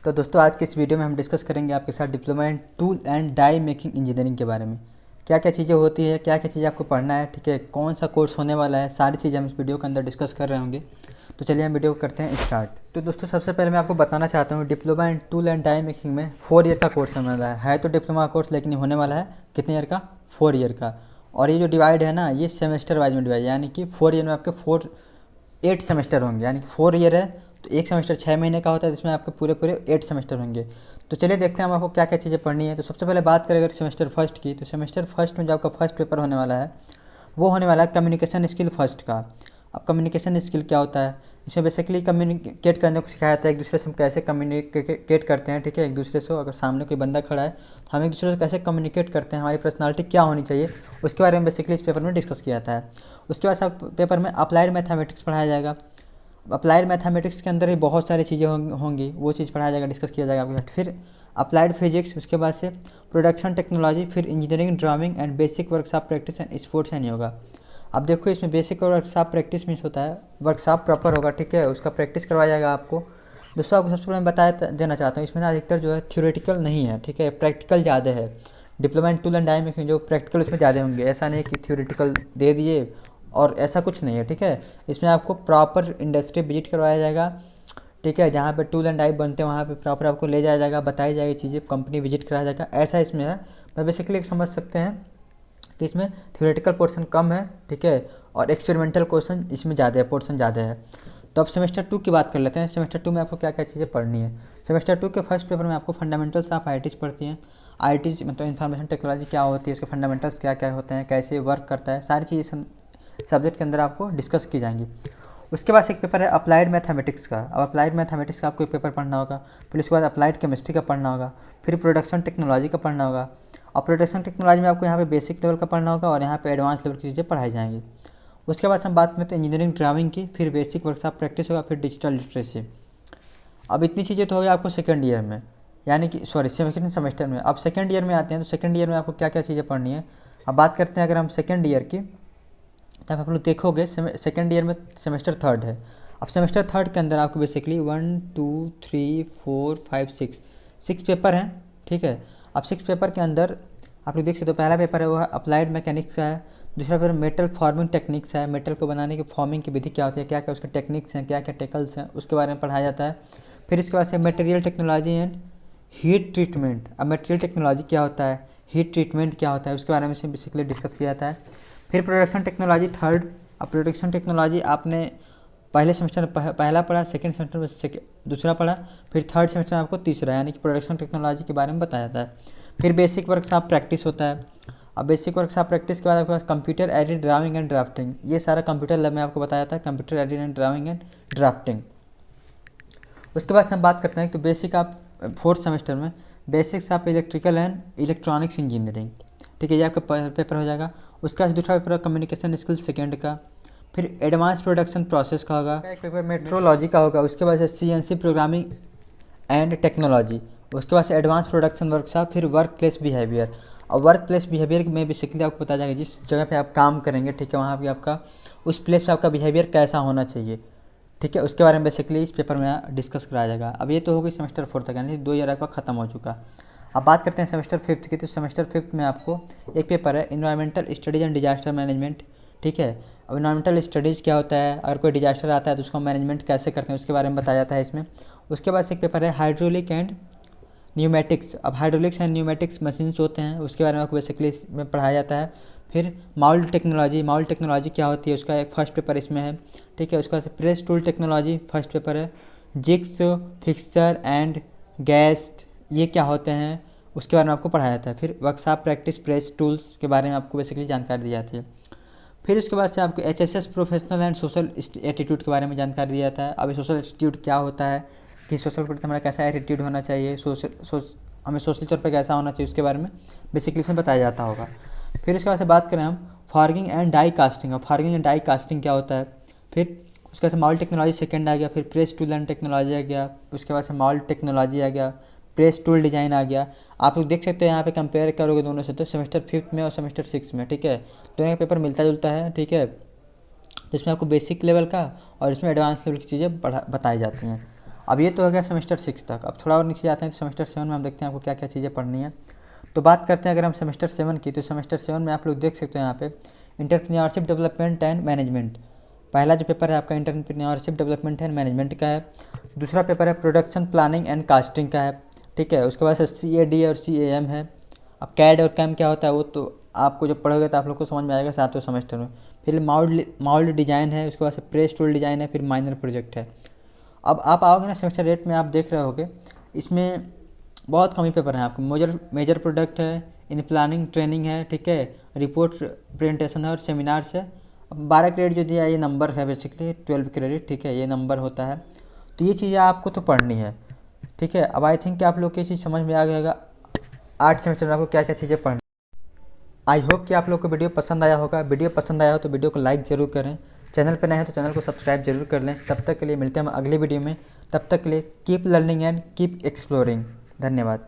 तो दोस्तों आज के इस वीडियो में हम डिस्कस करेंगे आपके साथ diploma in tool and die making engineering के बारे में। क्या क्या चीज़ें होती है, क्या क्या चीज़ें आपको पढ़ना है, ठीक है, कौन सा कोर्स होने वाला है, सारी चीज़ें हम इस वीडियो के अंदर डिस्कस कर रहे होंगे। तो चलिए हम वीडियो को करते हैं स्टार्ट। तो दोस्तों सबसे पहले मैं आपको बताना चाहता हूँ diploma in tool and die making में 4 ईयर का कोर्स होने वाला है। तो डिप्लोमा कोर्स लेकिन होने वाला है कितने ईयर का, 4 ईयर का। और ये जो डिवाइड है ना, ये सेमेस्टर वाइज में डिवाइड, यानी कि 4 ईयर में आपके 8 सेमेस्टर होंगे, यानी कि 4 ईयर है तो एक सेमेस्टर 6 महीने का होता है, जिसमें आपके पूरे पूरे 8 सेमेस्टर होंगे। तो चलिए देखते हैं हम आपको क्या क्या चीज़ें पढ़नी है। तो सबसे पहले बात करें अगर सेमेस्टर फर्स्ट की, तो सेमेस्टर फर्स्ट में जो आपका फर्स्ट पेपर होने वाला है वो होने वाला है कम्युनिकेशन स्किल फर्स्ट का। अब कम्युनिकेशन स्किल क्या होता है, इसमें बेसिकली कम्युनिकेट करने को सिखाया जाता है, एक दूसरे से हम कैसे कम्युनिकेट करते हैं, ठीक है, एक दूसरे से। अगर सामने कोई बंदा खड़ा है तो हम एक दूसरे से कैसे कम्युनिकेट करते हैं, हमारी पर्सनालिटी क्या होनी चाहिए, उसके बारे में बेसिकली इस पेपर में डिस्कस किया जाता है। उसके बाद सब पेपर में अप्लाइड मैथमेटिक्स पढ़ाया जाएगा। अप्लाइड मैथमेटिक्स के अंदर ही बहुत सारी चीज़ें होंगी, वो चीज़ पढ़ाया जाएगा, डिस्कस किया जाएगा आपके साथ। फिर अप्लाइड फिजिक्स, उसके बाद से प्रोडक्शन टेक्नोलॉजी, फिर engineering drawing and basic workshop practice and sports and yoga. अब देखो इसमें बेसिक वर्कशॉप प्रैक्टिस मीन्स होता है वर्कशॉप प्रॉपर होगा, ठीक है, उसका प्रैक्टिस करवाया जाएगा आपको। दोस्तों आपको सबसे पहले मैं बता देना चाहता हूँ, इसमें ना अधिकतर जो है थ्योरेटिकल नहीं है, ठीक है, प्रैक्टिकल ज़्यादा है। Diploma in tool and die making जो प्रैक्टिकल उसमें ज़्यादा होंगे, ऐसा नहीं कि थ्योरेटिकल दे दिए और ऐसा कुछ नहीं है, ठीक है। इसमें आपको प्रॉपर इंडस्ट्री विजिट करवाया जाएगा, ठीक है, जहाँ पे टूल एंड डाई बनते हैं वहाँ पे प्रॉपर आपको ले जाया जाएगा, बताई जाएगी चीज़ें, कंपनी विजिट कराया जाएगा, ऐसा इसमें है। मैं बेसिकली समझ सकते हैं कि इसमें थ्योरेटिकल पोर्शन कम है, ठीक है, और एक्सपेरिमेंटल क्वेश्चन इसमें ज़्यादा है, पोर्शन ज़्यादा है। तो अब सेमेस्टर 2 की बात कर लेते हैं। सेमेस्टर 2 में आपको क्या क्या चीज़ें पढ़नी है। सेमेस्टर 2 के फर्स्ट पेपर में आपको फंडामेंटल्स ऑफ आईटीज़ पढ़ती हैं। आईटीज़ मतलब इंफॉर्मेशन टेक्नोलॉजी क्या होती है, उसके फंडामेंटल्स क्या क्या होते हैं, कैसे वर्क करता है, सारी चीज़ें सब्जेक्ट के अंदर आपको डिस्कस की जाएंगी। उसके बाद एक पेपर है अप्लाइड मैथमेटिक्स का। अब अप्लाइड मैथमेटिक्स का आपको एक पेपर पढ़ना होगा, फिर उसके बाद अप्लाइड केमिस्ट्री का पढ़ना होगा, फिर प्रोडक्शन टेक्नोलॉजी का पढ़ना होगा। और प्रोडक्शन टेक्नोलॉजी में आपको यहाँ पे बेसिक लेवल का पढ़ना होगा और यहाँ पे एडवांस लेवल की चीज़ें पढ़ाई जाएंगी। उसके बाद हम बात करते हैं इंजीनियरिंग ड्राइंग की, फिर बेसिक वर्कशॉप प्रैक्टिस होगा, फिर डिजिटल लिटरेसी। अब इतनी चीज़ें तो हो गई आपको सेकंड ईयर में, यानी कि सॉरी सेकंड सेमेस्टर में। अब सेकंड ईयर में आते हैं, तो सेकंड ईयर में आपको क्या क्या चीज़ें पढ़नी है। अब बात करते हैं अगर हम सेकंड ईयर की, तब आप लोग देखोगे सेकंड ईयर में सेमेस्टर थर्ड है। अब सेमेस्टर थर्ड के अंदर आपको बेसिकली 1 2 3 4 5 6 पेपर हैं, ठीक है। अब 6 पेपर के अंदर आप लोग देख सकते हो, पहला पेपर है वो है अप्लाइड मैकेनिक्स का है। दूसरा पेपर मेटल फॉर्मिंग टेक्निक्स है, मेटल को बनाने की फॉर्मिंग की विधि क्या होती है, क्या क्या उसके टेक्निक्स हैं, क्या क्या टेकल्स हैं, उसके बारे में पढ़ाया जाता है। फिर इसके बाद से material technology and heat treatment. अब मटेरियल टेक्नोलॉजी क्या होता है, हीट ट्रीटमेंट क्या होता है, उसके बारे में से बेसिकली डिस्कस किया जाता है। फिर प्रोडक्शन टेक्नोलॉजी थर्ड। अब प्रोडक्शन टेक्नोलॉजी आपने पहले सेमेस्टर में पहला पढ़ा, सेकंड सेमेस्टर में दूसरा पढ़ा, फिर थर्ड सेमेस्टर में आपको तीसरा, यानी कि प्रोडक्शन टेक्नोलॉजी के बारे में बताया जाता है। फिर बेसिक वर्कशॉप प्रैक्टिस होता है। अब बेसिक वर्कशॉप प्रैक्टिस के बाद आपके पास computer aided drawing and drafting, ये सारा कंप्यूटर लैब में आपको बताया था, computer aided and drawing and drafting. उसके बाद हम बात करते हैं तो बेसिक आप फोर्थ सेमेस्टर में basics of electrical and electronics engineering, ठीक है, ये आपका पेपर हो जाएगा। उसके बाद दूसरा पेपर कम्युनिकेशन स्किल सेकेंड का। फिर एडवांस प्रोडक्शन प्रोसेस का होगा, एक पेपर मेट्रोलॉजी का होगा। उसके बाद से सीएनसी प्रोग्रामिंग एंड टेक्नोलॉजी। उसके बाद से एडवांस प्रोडक्शन वर्कशॉप, फिर वर्क प्लेस बिहेवियर। और वर्क प्लेस बिहेवियर में बेसिकली आपको बताया जाएगा जिस जगह पे आप काम करेंगे, ठीक है, वहाँ पे आपका उस प्लेस पे आपका बिहेवियर कैसा होना चाहिए, ठीक है, उसके बारे में बेसिकली इस पेपर में डिस्कस कराया जाएगा। अब ये तो हो गई सेमेस्टर फोर्थ तक, यानी 2 ईयर आपका खत्म हो चुका। अब बात करते हैं सेमेस्टर फिफ्थ की। तो सेमेस्टर फिफ्थ में आपको एक पेपर है environmental studies and disaster management, ठीक है। अब इन्वायरमेंटल स्टडीज़ क्या होता है, अगर कोई डिजास्टर आता है तो उसका मैनेजमेंट कैसे करते हैं, उसके बारे में बताया जाता है इसमें। उसके बाद से एक पेपर है हाइड्रोलिक एंड न्यूमेटिक्स। अब हाइड्रोलिक्स एंड न्यूमेटिक्स मशीन्स होते हैं, उसके बारे में आपको बेसिकली इसमें पढ़ाया जाता है। फिर माउल्ड टेक्नोलॉजी, माउल्ड टेक्नोलॉजी क्या होती है, उसका एक फर्स्ट पेपर इसमें है, ठीक है। उसके बाद press tool technology first paper है। जिग्स, फिक्सचर एंड गैस, ये क्या होते हैं, उसके बारे में आपको पढ़ाया जाता है। फिर वर्कशॉप प्रैक्टिस प्रेस टूल्स के बारे में आपको बेसिकली जानकारी दी जाती है। फिर उसके बाद से आपको HSS professional and social attitude के बारे में जानकारी दिया जाता है। अब सोशल एटीट्यूड क्या होता है, कि सोशल पर हमारा कैसा एटीट्यूड होना चाहिए, हमें सोशल तौर पर कैसा होना चाहिए, उसके बारे में बेसिकली इसमें बताया जाता होगा। फिर उसके बाद से बात करें हम फॉर्गिंग एंड डाई कास्टिंग। और फॉर्गिंग एंड डाई कास्टिंग क्या होता है। फिर उसके बाद से माउल्ट टेक्नोलॉजी सेकंड आ गया, फिर प्रेस टूल एंड टेक्नोलॉजी आ गया, उसके बाद से माउल्ट टेक्नोलॉजी आ गया, प्रेस टूल डिज़ाइन आ गया। आप लोग देख सकते हैं यहाँ पे कंपेयर करोगे दोनों से, तो सेमेस्टर फिफ्थ में और सेमेस्टर सिक्स में, ठीक है, दोनों का पेपर मिलता जुलता है, ठीक है। तो इसमें आपको बेसिक लेवल का और इसमें एडवांस लेवल की चीज़ें बताई जाती हैं। अब ये तो हो गया सेमेस्टर 6 तक। अब थोड़ा और नीचे जाते हैं तो सेमेस्टर 7 में हम देखते हैं आपको क्या क्या चीज़ें पढ़नी है। तो बात करते हैं अगर हम सेमेस्टर 7 की, तो सेमेस्टर 7 में आप लोग देख सकते हैं यहाँ पे एंटरप्रेन्योरशिप डेवलपमेंट एंड मैनेजमेंट। पहला जो पेपर है आपका एंटरप्रेन्योरशिप डेवलपमेंट एंड मैनेजमेंट का है। दूसरा पेपर है प्रोडक्शन प्लानिंग एंड कास्टिंग का है, ठीक है। उसके बाद से CAD और CAM है। अब कैड और कैम क्या होता है वो तो आपको जब पढ़ोगे तो आप लोग को समझ में आएगा 7वें सेमेस्टर में। फिर माउल्ड डिजाइन है, उसके बाद से प्रेस टूल डिजाइन है, फिर माइनर प्रोजेक्ट है। अब आप आओगे ना सेमेस्टर 8 में, आप देख रहे होगे इसमें बहुत कम ही पेपर हैं आपको। मेजर प्रोडक्ट है, इन प्लानिंग ट्रेनिंग है, ठीक है, रिपोर्ट प्रेजेंटेशन है और सेमिनार्स है। अब 12 क्रेडिट जो दिया है ये नंबर है, बेसिकली 12 क्रेडिट, ठीक है, ये नंबर होता है। तो ये चीज़ें आपको तो पढ़नी है, ठीक है। अब आई थिंक कि आप लोग को ये चीज़ समझ में आ गया होगा 8 सेमेस्टर में आपको क्या क्या चीज़ें पढ़नी। आई होप कि आप लोग को वीडियो पसंद आया होगा। वीडियो पसंद आया हो तो वीडियो को लाइक ज़रूर करें, चैनल पर नए हैं तो चैनल को सब्सक्राइब जरूर कर लें। तब तक के लिए मिलते हैं हम अगली वीडियो में। तब तक के लिए keep learning and keep exploring. धन्यवाद।